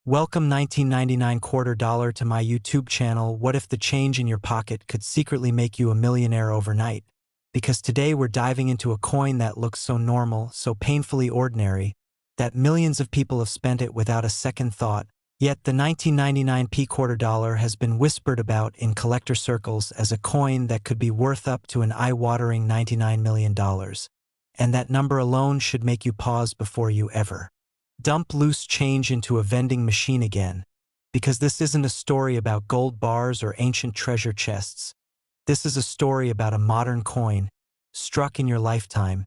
Welcome 1999 quarter dollar to my YouTube channel. What if the change in your pocket could secretly make you a millionaire overnight? Because today we're diving into a coin that looks so normal, so painfully ordinary, that millions of people have spent it without a second thought. Yet the 1999 quarter dollar has been whispered about in collector circles as a coin that could be worth up to an eye-watering $99 million. And that number alone should make you pause before you ever dump loose change into a vending machine again. Because this isn't a story about gold bars or ancient treasure chests. This is a story about a modern coin, struck in your lifetime,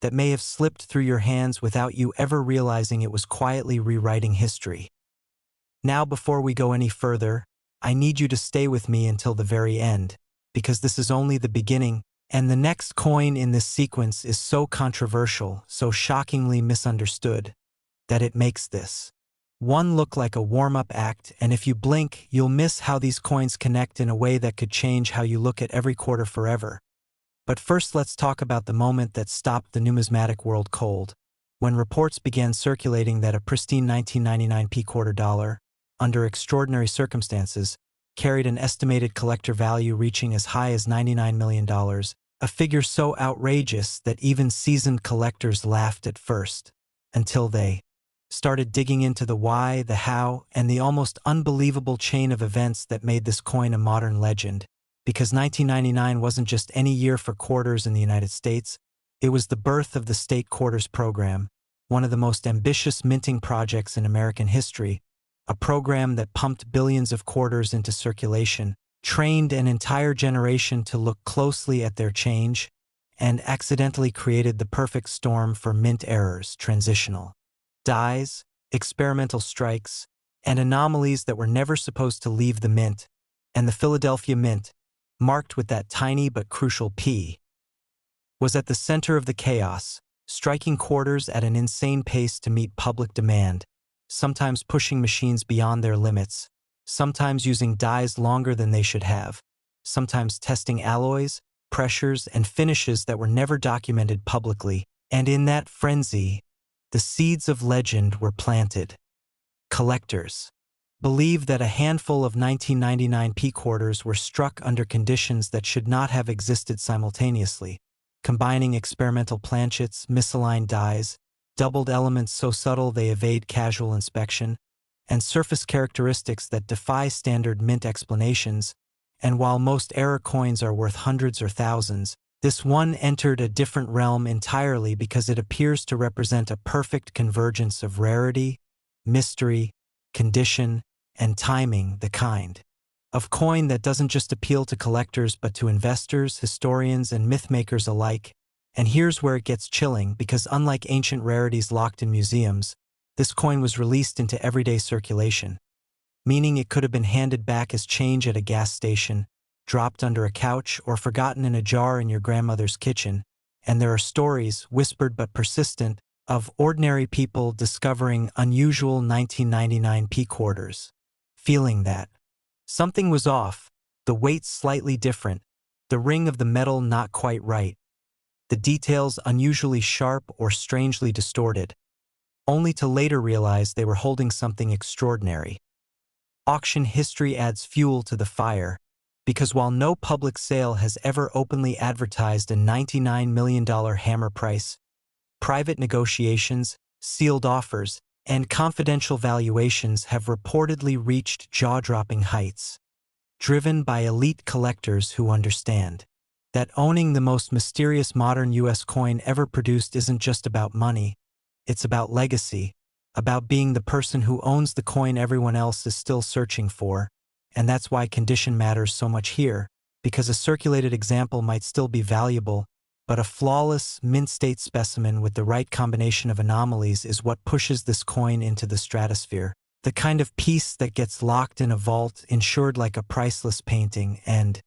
that may have slipped through your hands without you ever realizing it was quietly rewriting history. Now, before we go any further, I need you to stay with me until the very end, because this is only the beginning, and the next coin in this sequence is so controversial, so shockingly misunderstood, that it makes this one look like a warm-up act, and if you blink, you'll miss how these coins connect in a way that could change how you look at every quarter forever. But first, let's talk about the moment that stopped the numismatic world cold, when reports began circulating that a pristine 1999 quarter dollar, under extraordinary circumstances, carried an estimated collector value reaching as high as $99 million, a figure so outrageous that even seasoned collectors laughed at first, until they started digging into the why, the how, and the almost unbelievable chain of events that made this coin a modern legend. Because 1999 wasn't just any year for quarters in the United States, it was the birth of the state quarters program, one of the most ambitious minting projects in American history, a program that pumped billions of quarters into circulation, trained an entire generation to look closely at their change, and accidentally created the perfect storm for mint errors, transitional dies, experimental strikes, and anomalies that were never supposed to leave the mint. And the Philadelphia Mint, marked with that tiny but crucial P, was at the center of the chaos, striking quarters at an insane pace to meet public demand, sometimes pushing machines beyond their limits, sometimes using dies longer than they should have, sometimes testing alloys, pressures, and finishes that were never documented publicly. And in that frenzy, the seeds of legend were planted. Collectors believe that a handful of 1999 quarters were struck under conditions that should not have existed simultaneously, combining experimental planchets, misaligned dies, doubled elements so subtle they evade casual inspection, and surface characteristics that defy standard mint explanations. And while most error coins are worth hundreds or thousands, this one entered a different realm entirely because it appears to represent a perfect convergence of rarity, mystery, condition, and timing, the kind of coin that doesn't just appeal to collectors but to investors, historians, and mythmakers alike. And here's where it gets chilling, because unlike ancient rarities locked in museums, this coin was released into everyday circulation, meaning it could have been handed back as change at a gas station, dropped under a couch, or forgotten in a jar in your grandmother's kitchen. And there are stories, whispered but persistent, of ordinary people discovering unusual 1999 quarters, feeling that something was off, the weight slightly different, the ring of the metal not quite right, the details unusually sharp or strangely distorted, only to later realize they were holding something extraordinary. Auction history adds fuel to the fire, because while no public sale has ever openly advertised a $99 million hammer price, private negotiations, sealed offers, and confidential valuations have reportedly reached jaw-dropping heights, driven by elite collectors who understand that owning the most mysterious modern U.S. coin ever produced isn't just about money, it's about legacy, about being the person who owns the coin everyone else is still searching for. And that's why condition matters so much here, because a circulated example might still be valuable, but a flawless, mint-state specimen with the right combination of anomalies is what pushes this coin into the stratosphere. The kind of piece that gets locked in a vault, insured like a priceless painting, and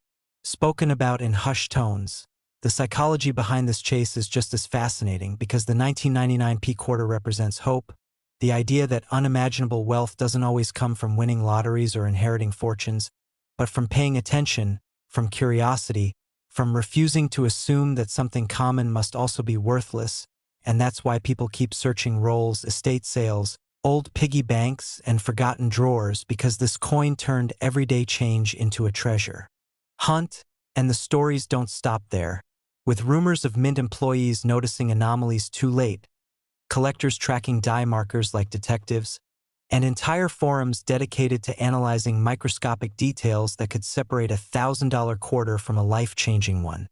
spoken about in hushed tones. The psychology behind this chase is just as fascinating, because the 1999 quarter represents hope, the idea that unimaginable wealth doesn't always come from winning lotteries or inheriting fortunes, but from paying attention, from curiosity, from refusing to assume that something common must also be worthless. And that's why people keep searching rolls, estate sales, old piggy banks, and forgotten drawers because this coin turned everyday change into a treasure hunt, and the stories don't stop there. With rumors of Mint employees noticing anomalies too late, collectors tracking die markers like detectives, and entire forums dedicated to analyzing microscopic details that could separate a $1,000 quarter from a life-changing one.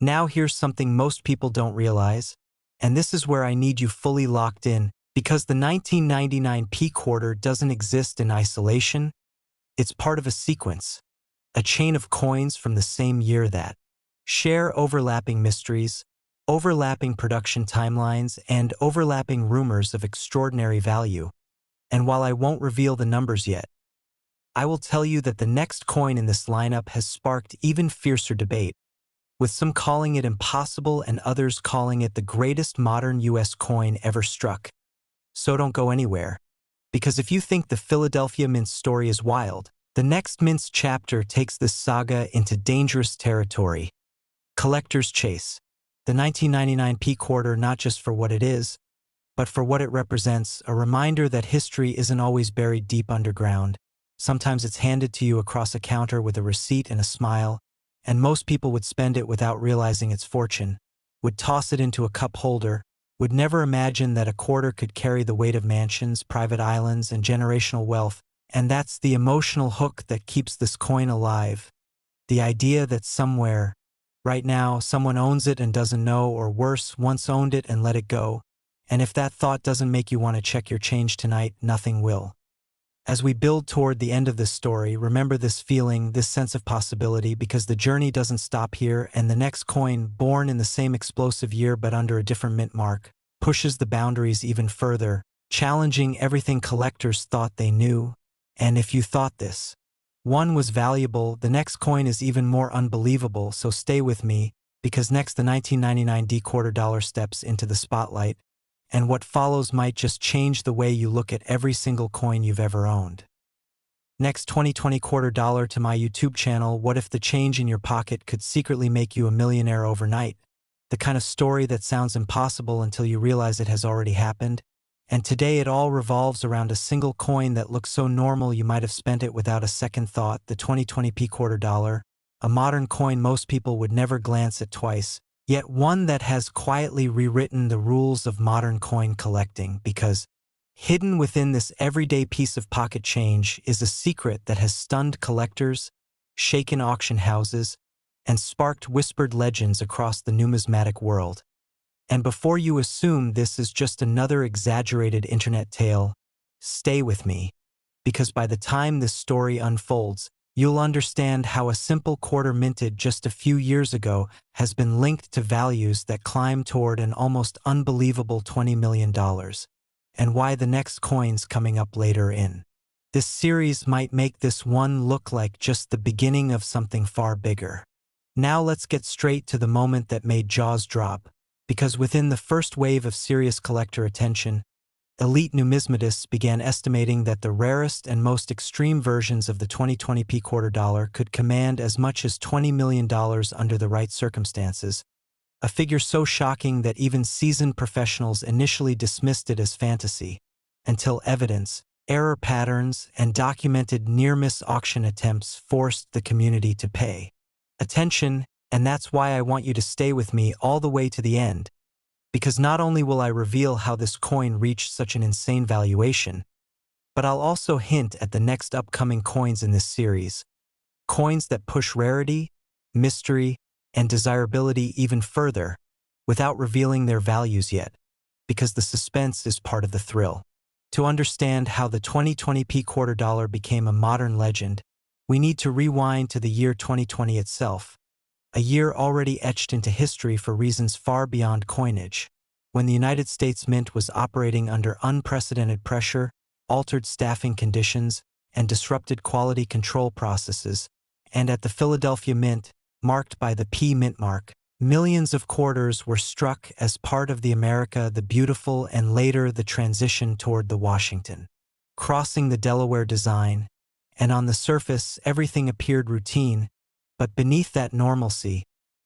Now here's something most people don't realize, and this is where I need you fully locked in, because the 1999 P quarter doesn't exist in isolation. It's part of a sequence, a chain of coins from the same year that share overlapping mysteries, overlapping production timelines, and overlapping rumors of extraordinary value. And while I won't reveal the numbers yet, I will tell you that the next coin in this lineup has sparked even fiercer debate, with some calling it impossible and others calling it the greatest modern US coin ever struck. So don't go anywhere, because if you think the Philadelphia Mint story is wild, the next Mint's chapter takes this saga into dangerous territory. Collector's Chase. The 1999 P quarter, not just for what it is, but for what it represents, a reminder that history isn't always buried deep underground. Sometimes it's handed to you across a counter with a receipt and a smile, and most people would spend it without realizing its fortune, would toss it into a cup holder, would never imagine that a quarter could carry the weight of mansions, private islands, and generational wealth, and that's the emotional hook that keeps this coin alive. The idea that somewhere, right now, someone owns it and doesn't know, or worse, once owned it and let it go. And if that thought doesn't make you want to check your change tonight, nothing will. As we build toward the end of this story, remember this feeling, this sense of possibility, because the journey doesn't stop here, and the next coin, born in the same explosive year but under a different mint mark, pushes the boundaries even further, challenging everything collectors thought they knew. And if you thought this one was valuable, the next coin is even more unbelievable, so stay with me, because next the 1999 D quarter dollar steps into the spotlight, and what follows might just change the way you look at every single coin you've ever owned. Next, 2020 quarter dollar to my YouTube channel. What if the change in your pocket could secretly make you a millionaire overnight? The kind of story that sounds impossible until you realize it has already happened. And today it all revolves around a single coin that looks so normal you might have spent it without a second thought, the 2020 P quarter dollar, a modern coin most people would never glance at twice, yet one that has quietly rewritten the rules of modern coin collecting, because hidden within this everyday piece of pocket change is a secret that has stunned collectors, shaken auction houses, and sparked whispered legends across the numismatic world. And before you assume this is just another exaggerated internet tale, stay with me, because by the time this story unfolds, you'll understand how a simple quarter minted just a few years ago has been linked to values that climb toward an almost unbelievable $20 million, and why the next coins coming up later in this series might make this one look like just the beginning of something far bigger. Now let's get straight to the moment that made jaws drop, because within the first wave of serious collector attention, elite numismatists began estimating that the rarest and most extreme versions of the 2020 P quarter dollar could command as much as $20 million under the right circumstances, a figure so shocking that even seasoned professionals initially dismissed it as fantasy, until evidence, error patterns, and documented near-miss auction attempts forced the community to pay attention. And that's why I want you to stay with me all the way to the end, because not only will I reveal how this coin reached such an insane valuation, but I'll also hint at the next upcoming coins in this series, coins that push rarity, mystery, and desirability even further, without revealing their values yet, because the suspense is part of the thrill. To understand how the 2020 P quarter dollar became a modern legend, we need to rewind to the year 2020 itself, a year already etched into history for reasons far beyond coinage, when the United States Mint was operating under unprecedented pressure, altered staffing conditions, and disrupted quality control processes, and at the Philadelphia Mint, marked by the P Mint mark, millions of quarters were struck as part of the America the Beautiful and later the transition toward the Washington, crossing the Delaware design, and on the surface everything appeared routine, but beneath that normalcy,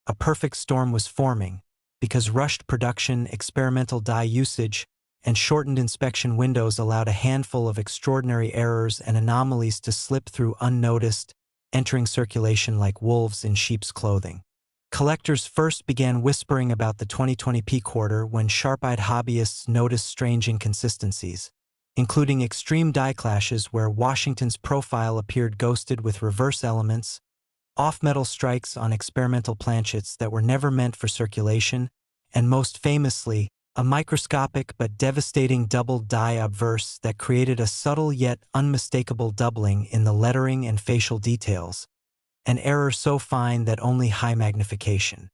a perfect storm was forming, because rushed production, experimental die usage, and shortened inspection windows allowed a handful of extraordinary errors and anomalies to slip through unnoticed, entering circulation like wolves in sheep's clothing. Collectors first began whispering about the 2020 P quarter when sharp-eyed hobbyists noticed strange inconsistencies, including extreme die clashes where Washington's profile appeared ghosted with reverse elements, off-metal strikes on experimental planchets that were never meant for circulation, and most famously, a microscopic but devastating double die obverse that created a subtle yet unmistakable doubling in the lettering and facial details, an error so fine that only high magnification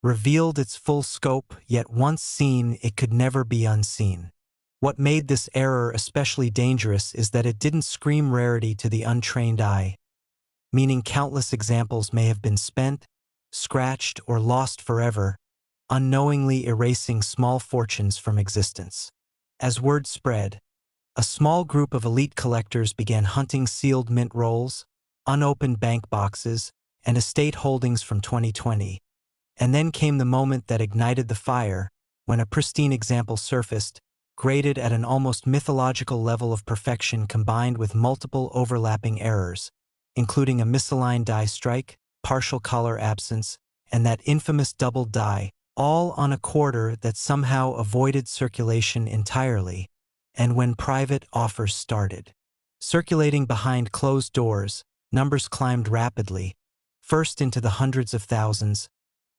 revealed its full scope, yet once seen, it could never be unseen. What made this error especially dangerous is that it didn't scream rarity to the untrained eye, meaning countless examples may have been spent, scratched, or lost forever, unknowingly erasing small fortunes from existence. As word spread, a small group of elite collectors began hunting sealed mint rolls, unopened bank boxes, and estate holdings from 2020. And then came the moment that ignited the fire, when a pristine example surfaced, graded at an almost mythological level of perfection combined with multiple overlapping errors, including a misaligned die strike, partial color absence, and that infamous double die, all on a quarter that somehow avoided circulation entirely, and when private offers started. Circulating behind closed doors, numbers climbed rapidly, first into the hundreds of thousands,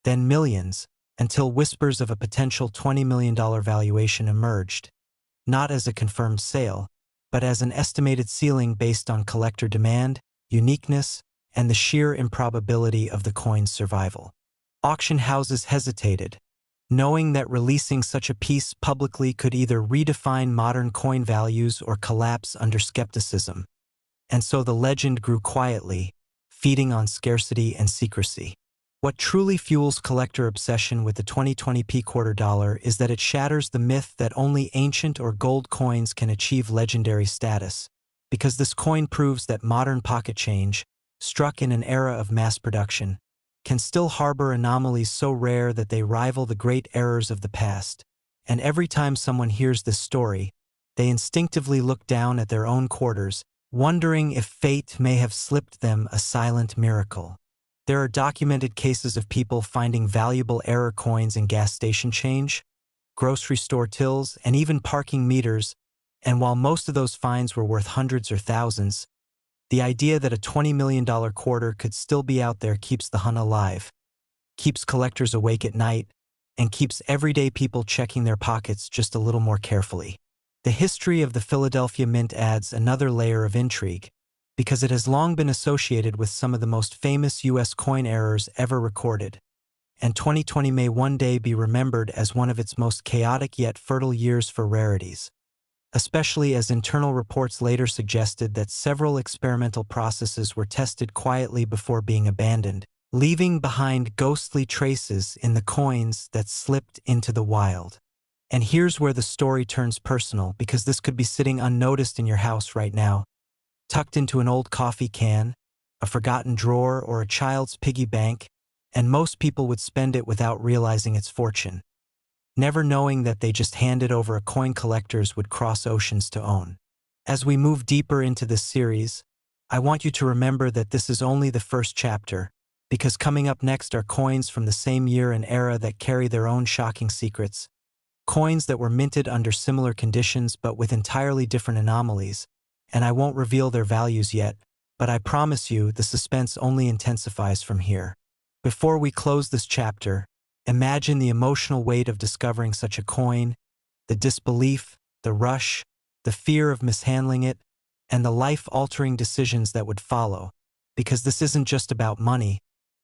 then millions, until whispers of a potential $20 million valuation emerged, not as a confirmed sale, but as an estimated ceiling based on collector demand, uniqueness, and the sheer improbability of the coin's survival. Auction houses hesitated, knowing that releasing such a piece publicly could either redefine modern coin values or collapse under skepticism. And so the legend grew quietly, feeding on scarcity and secrecy. What truly fuels collector obsession with the 2020 P quarter dollar is that it shatters the myth that only ancient or gold coins can achieve legendary status, because this coin proves that modern pocket change, struck in an era of mass production, can still harbor anomalies so rare that they rival the great errors of the past. And every time someone hears this story, they instinctively look down at their own quarters, wondering if fate may have slipped them a silent miracle. There are documented cases of people finding valuable error coins in gas station change, grocery store tills, and even parking meters, and while most of those finds were worth hundreds or thousands, the idea that a $20 million quarter could still be out there keeps the hunt alive, keeps collectors awake at night, and keeps everyday people checking their pockets just a little more carefully. The history of the Philadelphia Mint adds another layer of intrigue, because it has long been associated with some of the most famous U.S. coin errors ever recorded, and 2020 may one day be remembered as one of its most chaotic yet fertile years for rarities, especially as internal reports later suggested that several experimental processes were tested quietly before being abandoned, leaving behind ghostly traces in the coins that slipped into the wild. And here's where the story turns personal, because this could be sitting unnoticed in your house right now, tucked into an old coffee can, a forgotten drawer, or a child's piggy bank, and most people would spend it without realizing its fortune, never knowing that they just handed over a coin collectors would cross oceans to own. As we move deeper into this series, I want you to remember that this is only the first chapter, because coming up next are coins from the same year and era that carry their own shocking secrets, coins that were minted under similar conditions but with entirely different anomalies, and I won't reveal their values yet, but I promise you the suspense only intensifies from here. Before we close this chapter, imagine the emotional weight of discovering such a coin, the disbelief, the rush, the fear of mishandling it, and the life-altering decisions that would follow, because this isn't just about money,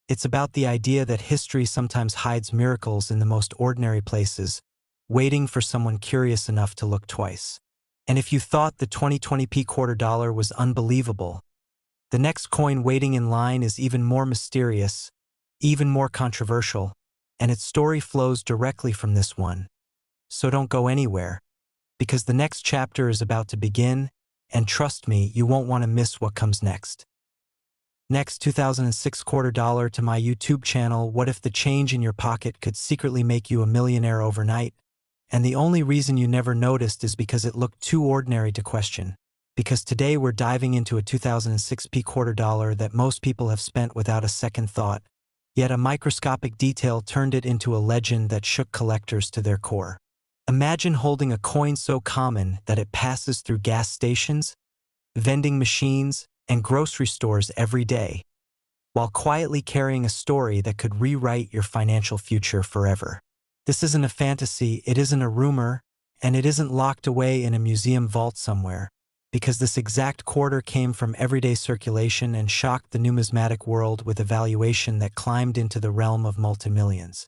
it's about the idea that history sometimes hides miracles in the most ordinary places, waiting for someone curious enough to look twice. And if you thought the 2020 P quarter dollar was unbelievable, the next coin waiting in line is even more mysterious, even more controversial, and its story flows directly from this one. So don't go anywhere, because the next chapter is about to begin, and trust me, you won't want to miss what comes next. Next, 2006 quarter dollar to my YouTube channel. What if the change in your pocket could secretly make you a millionaire overnight? And the only reason you never noticed is because it looked too ordinary to question. Because today we're diving into a 2006 quarter dollar that most people have spent without a second thought, yet a microscopic detail turned it into a legend that shook collectors to their core. Imagine holding a coin so common that it passes through gas stations, vending machines, and grocery stores every day, while quietly carrying a story that could rewrite your financial future forever. This isn't a fantasy, it isn't a rumor, and it isn't locked away in a museum vault somewhere, because this exact quarter came from everyday circulation and shocked the numismatic world with a valuation that climbed into the realm of multimillions.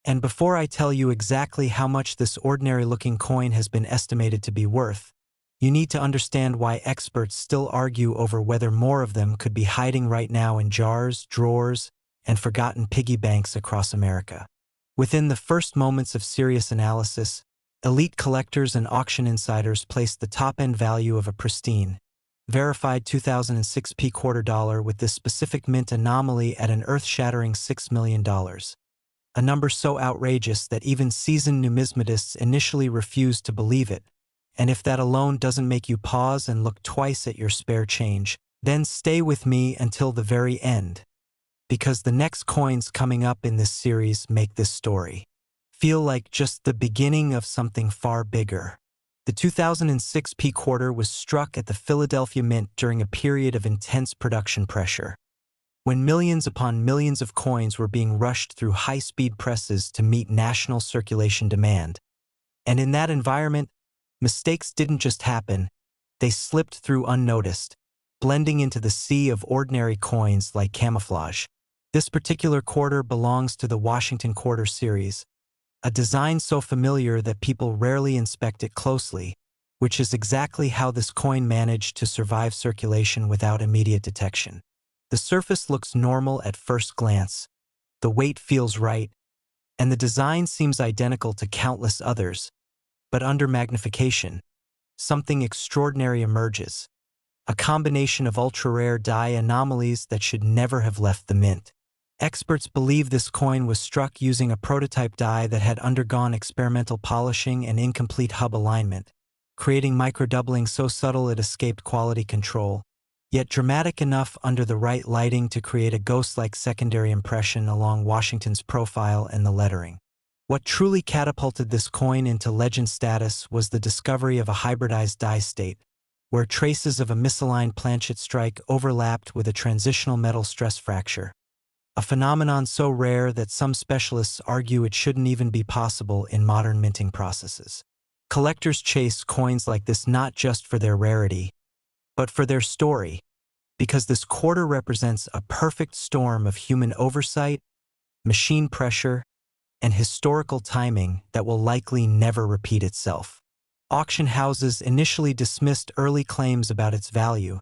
And before I tell you exactly how much this ordinary-looking coin has been estimated to be worth, you need to understand why experts still argue over whether more of them could be hiding right now in jars, drawers, and forgotten piggy banks across America. Within the first moments of serious analysis, elite collectors and auction insiders placed the top-end value of a pristine, verified 2006 quarter dollar with this specific mint anomaly at an earth-shattering $6 million. A number so outrageous that even seasoned numismatists initially refused to believe it. And if that alone doesn't make you pause and look twice at your spare change, then stay with me until the very end. Because the next coins coming up in this series make this story feel like just the beginning of something far bigger. The 2006 quarter was struck at the Philadelphia Mint during a period of intense production pressure, when millions upon millions of coins were being rushed through high-speed presses to meet national circulation demand. And in that environment, mistakes didn't just happen, they slipped through unnoticed, blending into the sea of ordinary coins like camouflage. This particular quarter belongs to the Washington Quarter series, a design so familiar that people rarely inspect it closely, which is exactly how this coin managed to survive circulation without immediate detection. The surface looks normal at first glance, the weight feels right, and the design seems identical to countless others. But under magnification, something extraordinary emerges, a combination of ultra-rare die anomalies that should never have left the mint. Experts believe this coin was struck using a prototype die that had undergone experimental polishing and incomplete hub alignment, creating microdoubling so subtle it escaped quality control, yet dramatic enough under the right lighting to create a ghost-like secondary impression along Washington's profile and the lettering. What truly catapulted this coin into legend status was the discovery of a hybridized die state, where traces of a misaligned planchet strike overlapped with a transitional metal stress fracture, a phenomenon so rare that some specialists argue it shouldn't even be possible in modern minting processes. Collectors chase coins like this not just for their rarity, but for their story, because this quarter represents a perfect storm of human oversight, machine pressure, and historical timing that will likely never repeat itself. Auction houses initially dismissed early claims about its value,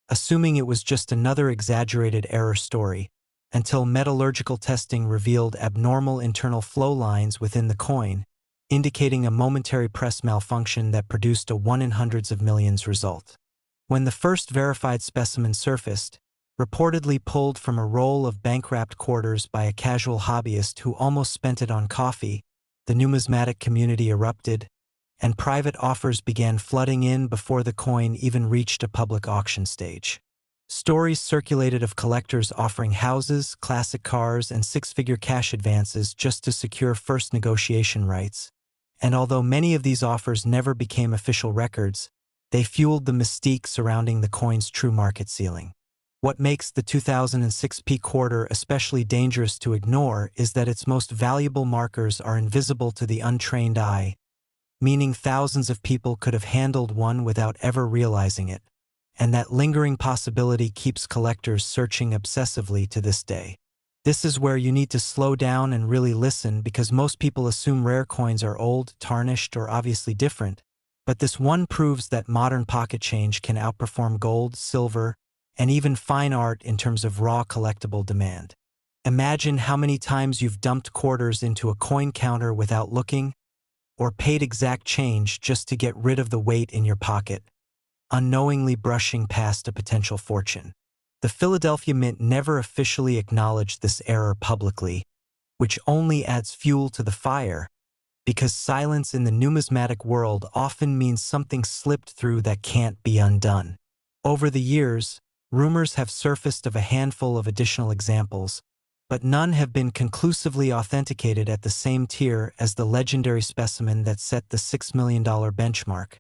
assuming it was just another exaggerated error story, until metallurgical testing revealed abnormal internal flow lines within the coin, indicating a momentary press malfunction that produced a 1 in hundreds of millions result. When the first verified specimen surfaced, reportedly pulled from a roll of bank-wrapped quarters by a casual hobbyist who almost spent it on coffee, the numismatic community erupted, and private offers began flooding in before the coin even reached a public auction stage. Stories circulated of collectors offering houses, classic cars, and six-figure cash advances just to secure first negotiation rights. And although many of these offers never became official records, they fueled the mystique surrounding the coin's true market ceiling. What makes the 2006 quarter especially dangerous to ignore is that its most valuable markers are invisible to the untrained eye, meaning thousands of people could have handled one without ever realizing it. And that lingering possibility keeps collectors searching obsessively to this day. This is where you need to slow down and really listen, because most people assume rare coins are old, tarnished, or obviously different. But this one proves that modern pocket change can outperform gold, silver, and even fine art in terms of raw collectible demand. Imagine how many times you've dumped quarters into a coin counter without looking, or paid exact change just to get rid of the weight in your pocket, unknowingly brushing past a potential fortune. The Philadelphia Mint never officially acknowledged this error publicly, which only adds fuel to the fire, because silence in the numismatic world often means something slipped through that can't be undone. Over the years, rumors have surfaced of a handful of additional examples, but none have been conclusively authenticated at the same tier as the legendary specimen that set the $6 million benchmark,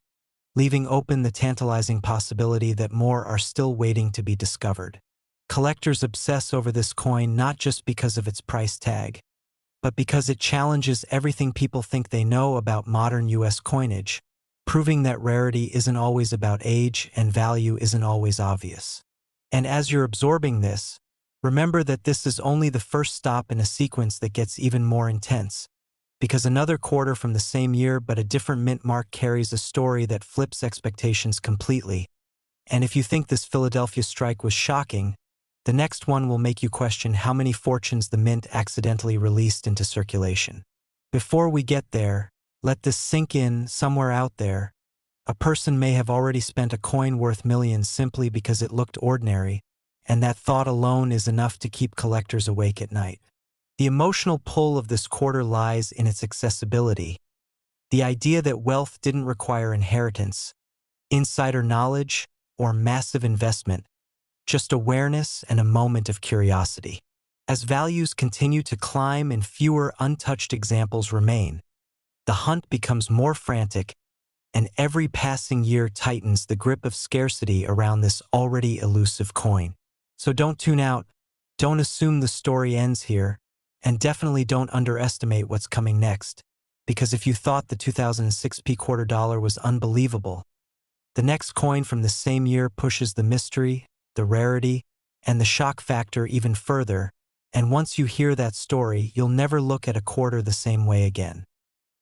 leaving open the tantalizing possibility that more are still waiting to be discovered. Collectors obsess over this coin not just because of its price tag, but because it challenges everything people think they know about modern U.S. coinage, proving that rarity isn't always about age and value isn't always obvious. And as you're absorbing this, remember that this is only the first stop in a sequence that gets even more intense, because another quarter from the same year but a different mint mark carries a story that flips expectations completely. And if you think this Philadelphia strike was shocking, the next one will make you question how many fortunes the mint accidentally released into circulation. Before we get there, let this sink in. Somewhere out there, a person may have already spent a coin worth millions simply because it looked ordinary, and that thought alone is enough to keep collectors awake at night. The emotional pull of this quarter lies in its accessibility. The idea that wealth didn't require inheritance, insider knowledge, or massive investment, just awareness and a moment of curiosity. As values continue to climb and fewer untouched examples remain, the hunt becomes more frantic, and every passing year tightens the grip of scarcity around this already elusive coin. So don't tune out, don't assume the story ends here, and definitely don't underestimate what's coming next, because if you thought the 2006 quarter dollar was unbelievable, the next coin from the same year pushes the mystery, the rarity, and the shock factor even further, and once you hear that story, you'll never look at a quarter the same way again.